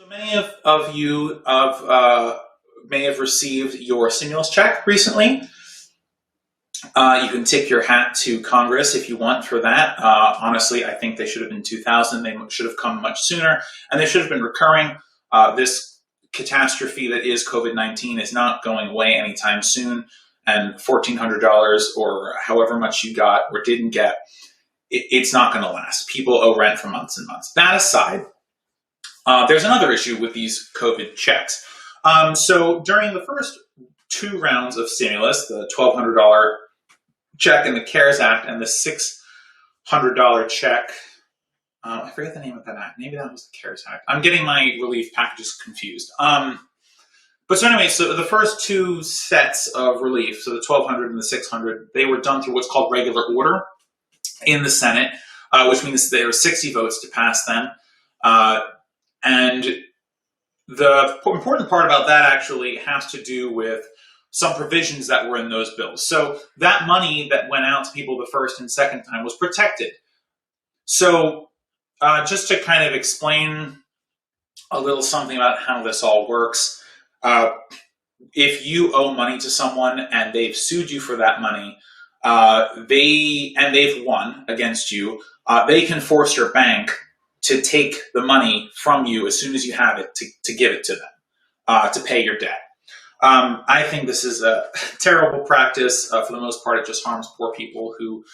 So many of you may have received your stimulus check recently. You can tip your hat to Congress if you want for that. Honestly, I think they should have been 2000. They should have come much sooner, and they should have been recurring. This catastrophe that is COVID-19 is not going away anytime soon, and $1,400 or however much you got or didn't get, it's not going to last. People owe rent for months and months. That aside, there's another issue with these COVID checks. So during the first two rounds of stimulus, the $1,200 check in the CARES Act and the $600 check, I forget the name of that act. Maybe that was the CARES Act. I'm getting my relief packages confused. But so anyway, so the first two sets of relief, so the $1,200 and the $600, they were done through what's called regular order in the Senate, which means there were 60 votes to pass them. And the important part about that actually has to do with some provisions that were in those bills. So that money that went out to people the first and second time was protected. So just to kind of explain a little something about how this all works, if you owe money to someone and they've sued you for that money, they've won against you, they can force your bank to take the money from you as soon as you have it to give it to them, to pay your debt. I think this is a terrible practice. For the most part, it just harms poor people who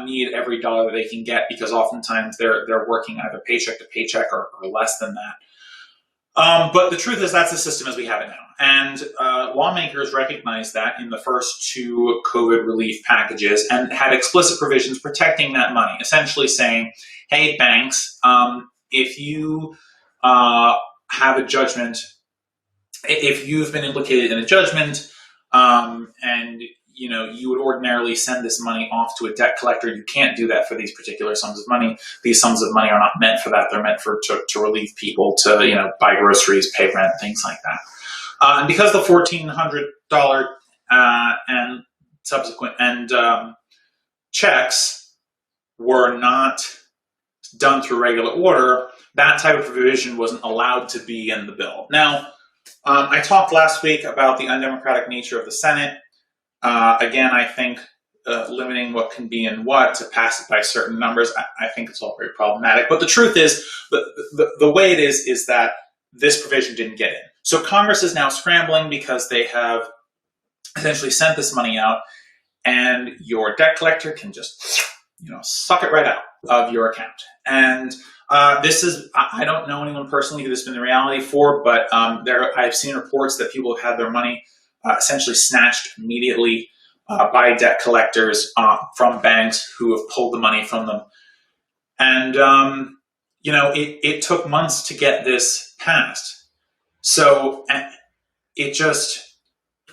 need every dollar that they can get, because oftentimes they're working either paycheck to paycheck or less than that. But the truth is that's the system as we have it now. And lawmakers recognized that in the first two COVID relief packages and had explicit provisions protecting that money, essentially saying, hey, banks, if you have a judgment, if you've been implicated in a judgment, and you would ordinarily send this money off to a debt collector, you can't do that for these particular sums of money. These sums of money are not meant for that. They're meant to relieve people to buy groceries, pay rent, things like that. And because the $1,400 and subsequent checks were not done through regular order, that type of provision wasn't allowed to be in the bill. Now, I talked last week about the undemocratic nature of the Senate. Again, I think limiting what can be in what to pass it by certain numbers, I think it's all very problematic. But the truth is, the way it is that this provision didn't get in. So Congress is now scrambling because they have essentially sent this money out, and your debt collector can just suck it right out of your account. And this is, I don't know anyone personally who this has been the reality for, but I've seen reports that people have had their money essentially snatched immediately by debt collectors from banks who have pulled the money from them. And, it took months to get this passed. So that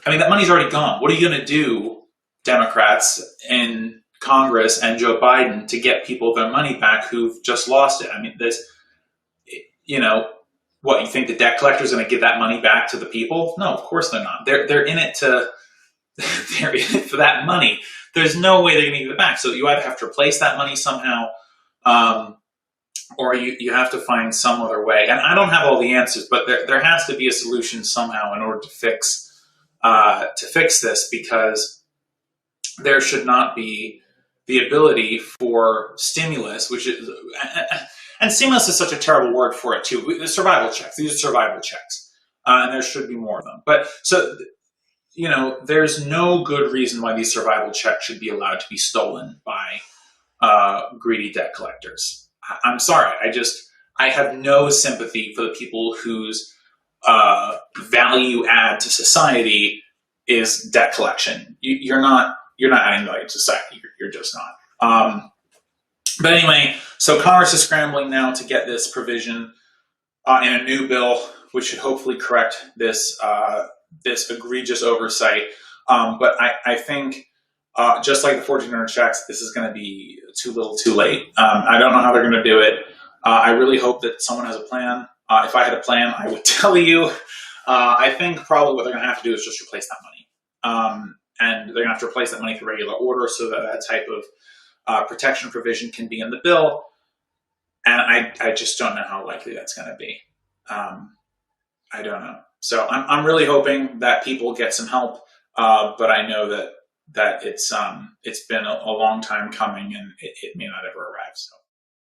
money's already gone. What are you going to do, Democrats in Congress and Joe Biden, to get people their money back who've just lost it? I mean, what, you think the debt collector's going to give that money back to the people? No, of course they're not. They're in it they're in it for that money. There's no way they're going to give it back. So you either have to replace that money somehow, or you have to find some other way. And I don't have all the answers, but there has to be a solution somehow in order to fix this, because there should not be the ability for stimulus, and stimulus is such a terrible word for it too. The survival checks, these are survival checks, and there should be more of them. But so, there's no good reason why these survival checks should be allowed to be stolen by greedy debt collectors. I'm sorry, I have no sympathy for the people whose value add to society is debt collection. You're not adding value to society. You're just not. But anyway, so Congress is scrambling now to get this provision in a new bill, which should hopefully correct this egregious oversight. But I think, just like the $1,400 checks, this is going to be too little, too late. I don't know how they're going to do it. I really hope that someone has a plan. If I had a plan, I would tell you. I think probably what they're going to have to do is just replace that money. And they're going to have to replace that money through regular order so that type of protection provision can be in the bill. And I just don't know how likely that's going to be. I don't know. So I'm really hoping that people get some help, but I know that it's been a long time coming, and it may not ever arrive. So